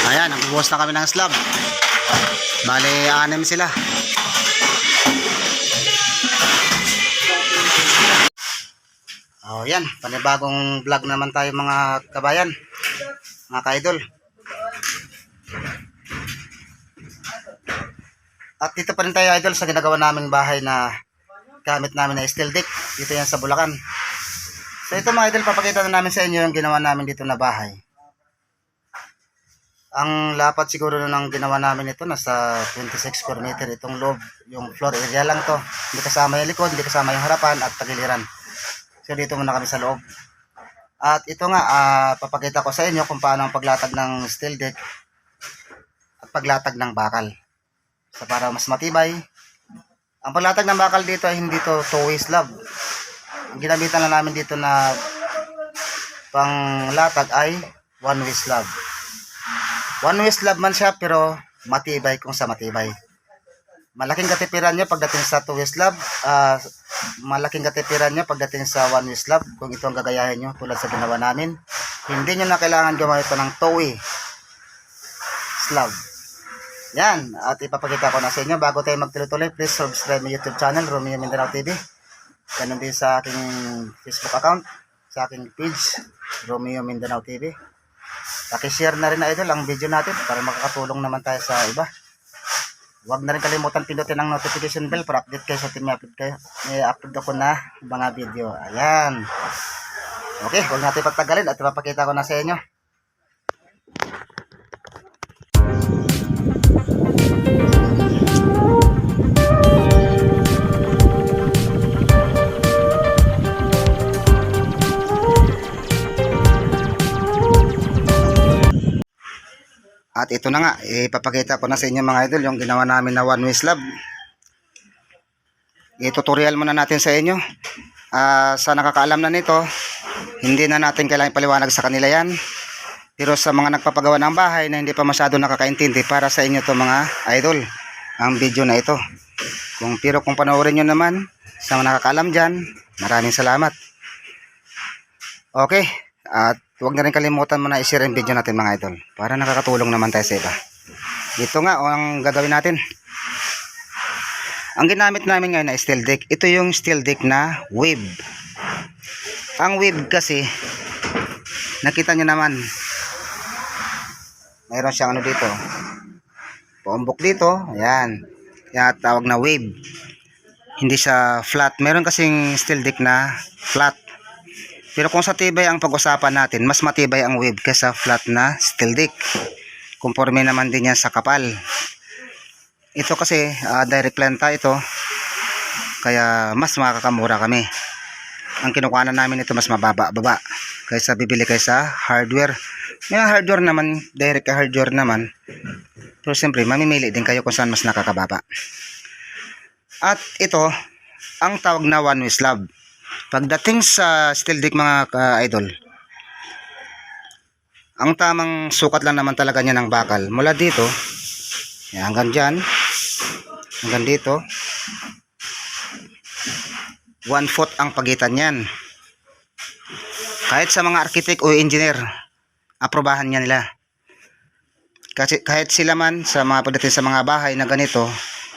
Ayan, nagbubuhos na kami ng slab. Bale, 6 sila. Oh, yan, panibagong vlog naman tayo mga kabayan, mga ka-idol. At dito pa rin tayo, idol, sa ginagawa naming bahay na gamit namin na steel deck. Dito yan sa Bulacan. So ito mga idol, papakita na namin sa inyo yung ginawa namin dito na bahay. Ang lapat siguro ng ginawa namin ito nasa 26 square meter itong loob, yung floor area lang to. Hindi kasama yung likod, hindi kasama yung harapan at tagiliran. So dito muna kami sa loob. At ito nga, papakita ko sa inyo kung paano ang paglatag ng steel deck at paglatag ng bakal. So para mas matibay. Ang paglatag ng bakal dito ay hindi to two-way slab. Ang ginamitan na namin dito na panglatag ay one-way slab. One-way slab man siya pero matibay kung sa matibay. Malaking katipiran niya pagdating sa two-way slab. Malaking katipiran niya pagdating sa one-way slab. Kung ito ang gagayahin nyo tulad sa ginawa namin. Hindi nyo na kailangan gumamit pa ng two-way slab. Yan. At ipapakita ko na sa inyo. Bago tayo magtuloy-tuloy, please subscribe my YouTube channel, Romeo Mindanao TV. Ganun din sa aking Facebook account, sa aking page, Romeo Mindanao TV. Paki-share na rin na idol ang video natin para makakatulong naman tayo sa iba. Huwag na rin kalimutan pindutin ang notification bell para update kayo sa team may upload ako na mga video. Ayan. Okay, huwag natin pagtagalin at ipapakita ko na sa inyo. At ito na nga, ipapakita ko na sa inyo mga idol yung ginawa namin na one-way slab. I-tutorial muna natin sa inyo. Sa nakakaalam na nito, hindi na natin kailangan paliwanag sa kanila yan. Pero sa mga nagpapagawa ng bahay na hindi pa masyado nakakaintindi, para sa inyo to mga idol, ang video na ito. Pero kung panoorin nyo naman, sa mga nakakaalam dyan, maraming salamat. Okay, at huwag na rin kalimutan mo na i-share yung video natin mga idol para nakakatulong naman tayo sa iba. Ito nga ang gagawin natin. Ang ginamit namin ngayon na steel deck, ito yung steel deck na wave. Ang wave kasi, nakita nyo naman, mayroon siyang ano dito, paumbok dito, ayan, yan tawag na wave. Hindi siya flat, mayroon kasing steel deck na flat. Pero kung sa tibay ang pag-usapan natin, mas matibay ang wave kaysa flat na steel deck. Conforme naman din yan sa kapal. Ito kasi direct planta ito, kaya mas makakamura kami. Ang kinukuhanan namin ito mas mababa kaysa bibili kaysa hardware. May hardware naman, direct hardware naman. Pero siyempre, mamimili din kayo kung saan mas nakakababa. At ito, ang tawag na one-way slab. Pagdating sa steel deck mga ka-idol, ang tamang sukat lang naman talaga niya ng bakal. Mula dito, yan, hanggang dyan, hanggang dito, 1 foot ang pagitan niyan. Kahit sa mga architect o engineer, aprobahan niya nila. Kasi kahit sila man sa mga pagdating sa mga bahay na ganito,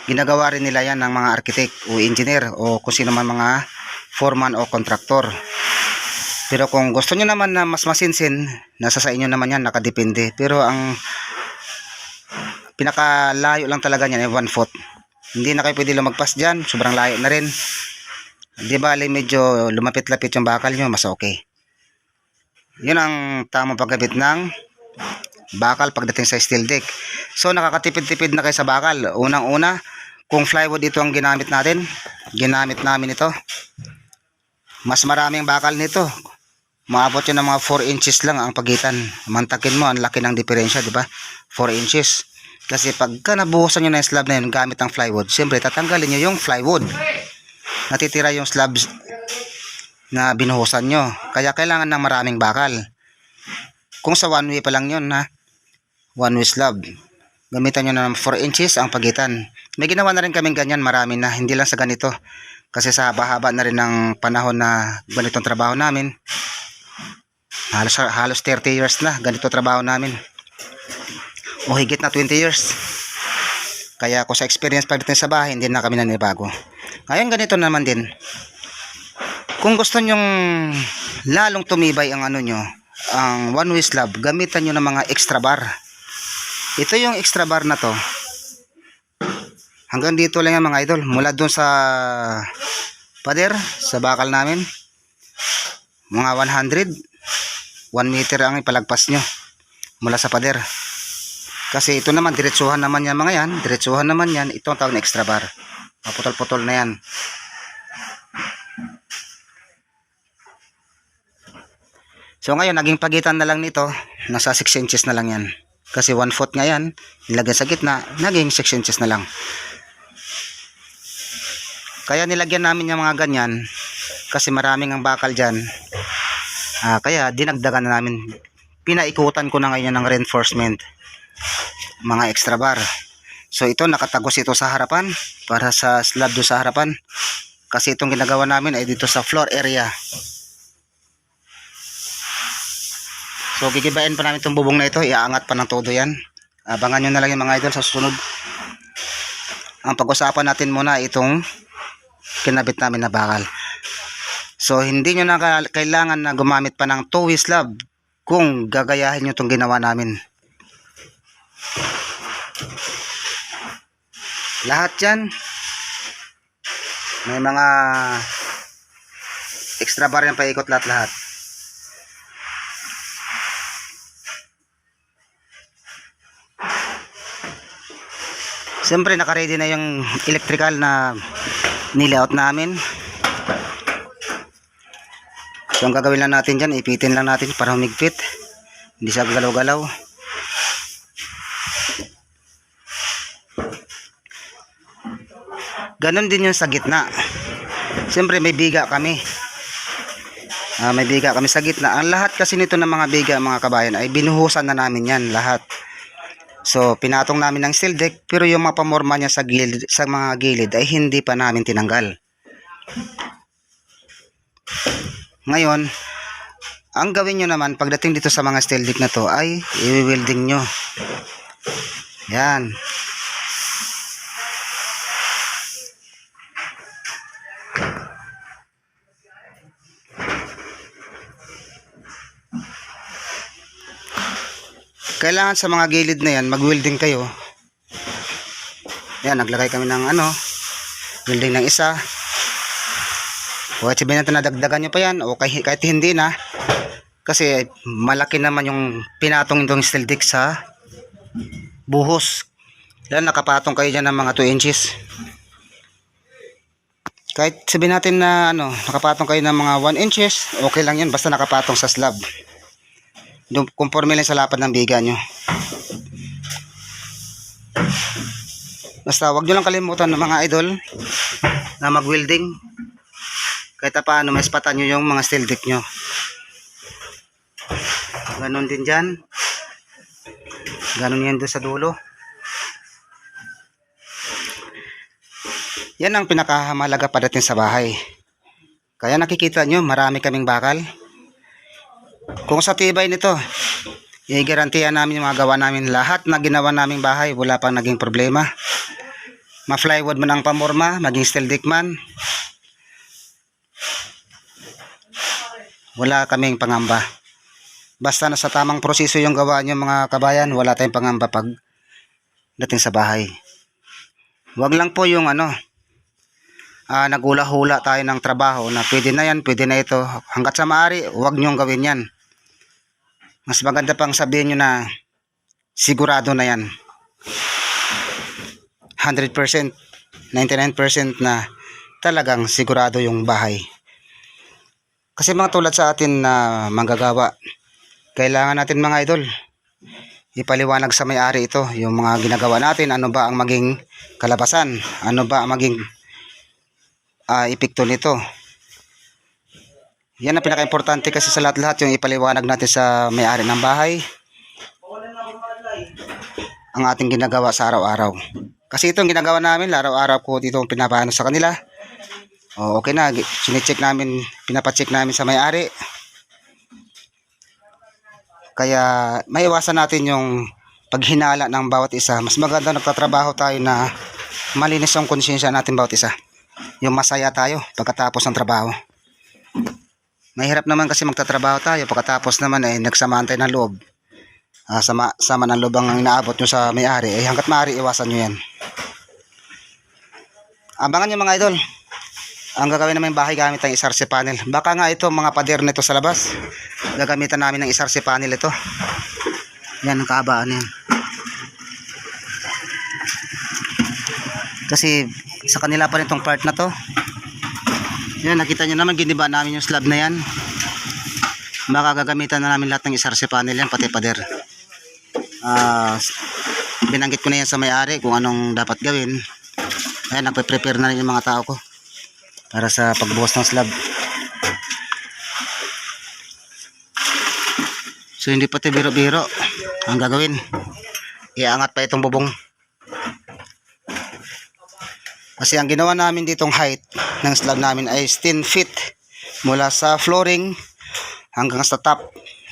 ginagawa rin nila yan ng mga architect o engineer o kung sino man mga foreman o contractor. Pero kung gusto niyo naman na mas masinsin, nasa sa inyo naman yan, nakadepende. Pero ang pinakalayo lang talaga niyan ay 1 foot. Hindi na kayo pwede lumagpas dyan, sobrang layo na rin. Di ba, medyo lumapit-lapit yung bakal nyo, mas okay. Yun ang tamang paggamit ng bakal pagdating sa steel deck. So nakakatipid-tipid na kayo sa bakal. Unang-una, kung plywood ito ang ginamit natin, ginamit namin ito, mas maraming bakal nito. Maabot yun ng mga 4 inches lang ang pagitan. Mantakin mo, ang laki ng diferensya, di ba? 4 inches. Kasi pagka nabuhusan nyo na yung slab na yun gamit ang plywood, siyempre tatanggalin nyo yung plywood. Natitira yung slabs na binuhusan nyo. Kaya kailangan ng maraming bakal. Kung sa one way pa lang yun, ha? One way slab. Gamitan nyo ng 4 inches ang pagitan. May ginawa na rin kaming ganyan, marami na. Hindi lang sa ganito. Kasi sa haba-haba na rin ng panahon na ganitong trabaho namin, Halos 30 years na ganito trabaho namin. O higit na 20 years. Kaya ako sa experience pagdating sa bahay, hindi na kami nanibago. Ngayon ganito naman din. Kung gusto nyong lalong tumibay ang ano nyo, ang one way slab, gamitan nyo ng mga extra bar. Ito yung extra bar na to. Hanggang dito lang yan mga idol. Mula dun sa pader, sa bakal namin. Mga 1 meter ang ipalagpas nyo mula sa pader. Kasi ito naman, diretsuhan naman yan mga yan. Diretsuhan naman yan. Ito ang tawag na extra bar. Maputol-putol na yan. So ngayon, naging pagitan na lang nito. Nasa 6 inches na lang yan. Kasi 1 foot nga yan. Nilagyan sa gitna, naging 6 inches na lang. Kaya nilagyan namin yung mga ganyan. Kasi maraming ang bakal dyan. Kaya dinagdagan na namin. Pinaikutan ko na ngayon ng reinforcement. Mga extra bar. So ito nakatagos ito sa harapan. Para sa slab doon sa harapan. Kasi itong ginagawa namin ay dito sa floor area. So gigibain pa namin itong bubong na ito. Iaangat pa ng todo yan. Abangan nyo na lang yung mga idol sa susunod. Ang pag-usapan natin muna itong kinabit namin na bakal. So hindi nyo na kailangan na gumamit pa ng two-way slab kung gagayahin nyo itong ginawa namin. Lahat yan may mga extra bar yan, paikot lahat. Siyempre naka-ready na yung electrical na nilayout namin. So ang gagawin lang natin dyan, ipitin lang natin para humigpit. Hindi siya galaw-galaw. Ganon din yung sa gitna. Siyempre may biga kami. May biga kami sa gitna. Ang lahat kasi nito ng mga biga mga kabayan ay binuhusan na namin yan lahat. So pinatong namin ng steel deck, pero yung mga pamorma niya sa gilid, sa mga gilid ay hindi pa namin tinanggal. Ngayon, ang gawin nyo naman pagdating dito sa mga steel deck na to ay i-welding nyo. Yan. Kailangan sa mga gilid na yan, mag-welding kayo. Yan, naglagay kami ng welding ng isa. O kahit sabihin natin na dagdagan nyo pa yan, o kahit hindi na. Kasi malaki naman yung pinatong itong steel deck sa buhos. Yan, nakapatong kayo dyan ng mga 2 inches. Kahit sabihin natin na nakapatong kayo ng mga 1 inches, okay lang yan, basta nakapatong sa slab. Conforme lang sa lapad ng biga nyo. Basta wag nyo lang kalimutan ng mga idol na mag-welding. Kahit paano may spatan nyo yung mga steel deck nyo. Ganon din dyan. Ganon yan doon sa dulo. Yan ang pinakamahalaga pagdating sa bahay. Kaya nakikita nyo, marami kaming bakal. Kung sa tibay nito, i-garantiya namin yung mga gawa namin. Lahat na ginawa naming bahay, wala pang naging problema. Ma-plywood man ang pamorma, maging steel deck man, wala kaming pangamba. Basta nasa tamang proseso yung gawa nyo mga kabayan, wala tayong pangamba pag dating sa bahay. Wag lang po yung nagula-hula tayo ng trabaho na pwede na yan, pwede na ito. Hanggat sa maaari, wag nyong gawin yan. Mas maganda pang sabihin nyo na sigurado na yan. 100%, 99% na talagang sigurado yung bahay. Kasi mga tulad sa atin na manggagawa, kailangan natin mga idol ipaliwanag sa may-ari ito, yung mga ginagawa natin, ano ba ang maging kalabasan, ano ba ang maging epekto nito. Yan ang pinaka-importante kasi sa lahat-lahat, yung ipaliwanag natin sa may-ari ng bahay ang ating ginagawa sa araw-araw. Kasi itong ginagawa namin, araw-araw ko dito pinapaano sa kanila. Okay na, sine-check namin, pinapacheck namin sa may-ari. Kaya maiwasan natin yung paghinala ng bawat isa. Mas maganda nagtatrabaho tayo na malinis ang konsensya natin bawat isa. Yung masaya tayo pagkatapos ng trabaho. Mahirap naman kasi magtatrabaho tayo pagkatapos naman ay nagsamaan tayo ng loob. Sama ng loob ang inaabot nyo sa may-ari. Hanggat maaari iwasan nyo yan. Abangan nyo mga idol. Ang gagawin namin bahay gamit ang SRC panel. Baka nga ito mga pader nito sa labas. Gagamitan namin ng SRC panel ito. Yan ang kaabaan yan. Kasi sa kanila pa rin itong part na to. Yan, nakita nyo naman giniba namin yung slab na yan. Baka gagamitan na namin lahat ng SRC panel yan, pati pader. Binanggit ko na yan sa may-ari kung anong dapat gawin. Ayan, nagpe-prepare na rin yung mga tao ko para sa pagbuhos ng slab. So hindi pati biro-biro ang gagawin. Iangat pa itong bubong. Kasi ang ginawa namin ditong height ng slab namin ay 10 feet mula sa flooring hanggang sa top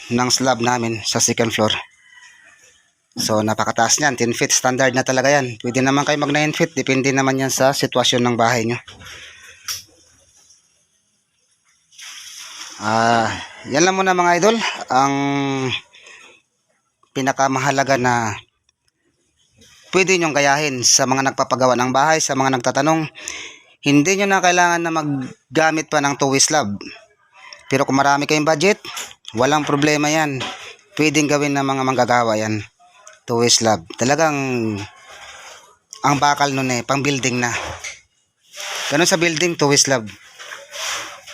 ng slab namin sa second floor. So napakataas niyan, 10 feet standard na talaga yan. Pwede naman kayo mag 9 feet, depende naman yan sa sitwasyon ng bahay nyo. Yan lang muna mga idol ang pinakamahalaga na pwede nyong gayahin sa mga nagpapagawa ng bahay, sa mga nagtatanong. Hindi nyo na kailangan na maggamit pa ng two-way slab. Pero kung marami kayong budget, walang problema yan. Pwedeng gawin ng mga manggagawa yan. Two-way slab. Talagang ang bakal nun pang building na. Ganun sa building, two-way slab.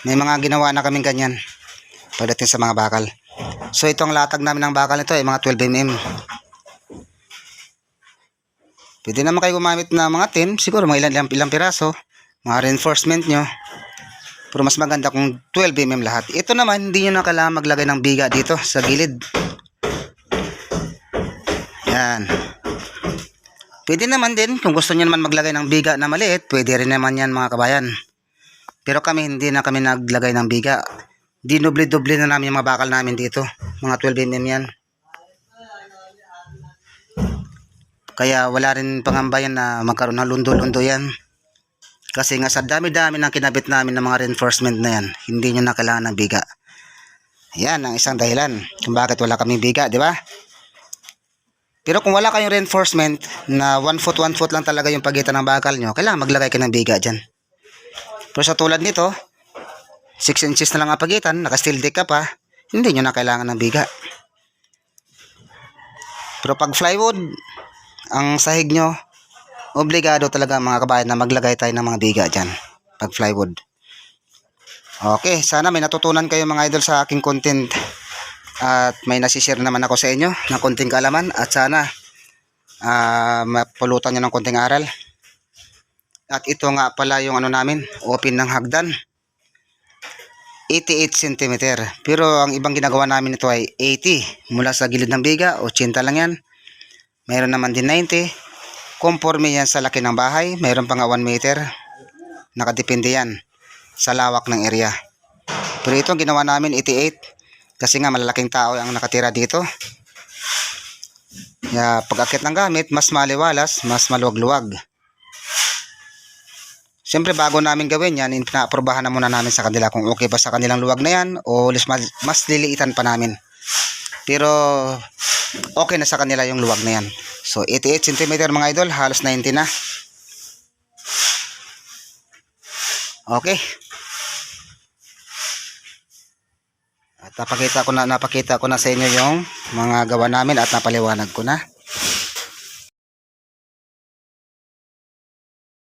May mga ginawa na kaming ganyan pagdating sa mga bakal. So itong latag namin ng bakal nito ay mga 12mm. Pwede naman kayo gumamit na mga 10, siguro mga ilang piraso, mga reinforcement nyo. Pero mas maganda kung 12mm lahat. Ito naman, hindi nyo na kailangan maglagay ng biga dito sa gilid. Yan. Pwede naman din, kung gusto nyo naman maglagay ng biga na maliit, pwede rin naman yan mga kabayan. Pero kami, hindi na kami naglagay ng biga. Dinoble-doble na namin yung mga bakal namin dito. Mga 12mm yan. Kaya wala rin pangambayan na magkaroon ng lundo-lundo yan. Kasi nga sa dami-dami ng kinabit namin ng mga reinforcement na yan, hindi nyo na kailangan ng biga. Yan ang isang dahilan kung bakit wala kaming biga, di ba? Pero kung wala kayong reinforcement na 1 foot lang talaga yung pagitan ng bakal nyo, kailangan maglagay kayo ng biga dyan. Pero sa tulad nito, 6 inches na lang ang pagitan, naka-steel deck ka pa, hindi nyo na kailangan ng biga. Pero pag plywood, ang sahig nyo, obligado talaga mga kabayan na maglagay tayo ng mga biga dyan. Pag plywood. Okay, sana may natutunan kayo mga idol sa aking content. At may nasishare naman ako sa inyo ng konting kaalaman. At sana mapulutan nyo ng konting aral. At ito nga pala yung ano namin, open ng hagdan. 88 cm. Pero ang ibang ginagawa namin ito ay 80. Mula sa gilid ng biga, 80 lang yan. Mayroon naman din 90. Conforme yan sa laki ng bahay. Mayroon pa nga 1 meter. Nakadepende yan sa lawak ng area. Pero ito ang ginawa namin 88. Kasi nga malalaking tao ang nakatira dito. Kaya pag-akit ng gamit, mas maliwalas, mas maluwag-luwag. Siyempre bago namin gawin yan, pinaaprobahan na muna namin sa kanila kung okay ba sa kanilang luwag na yan o mas liliitan pa namin. Pero okay na sa kanila yung luwag na yan. So 88 cm mga idol, halos 90 na. Okay. At napakita ko na sa inyo yung mga gawa namin at napaliwanag ko na.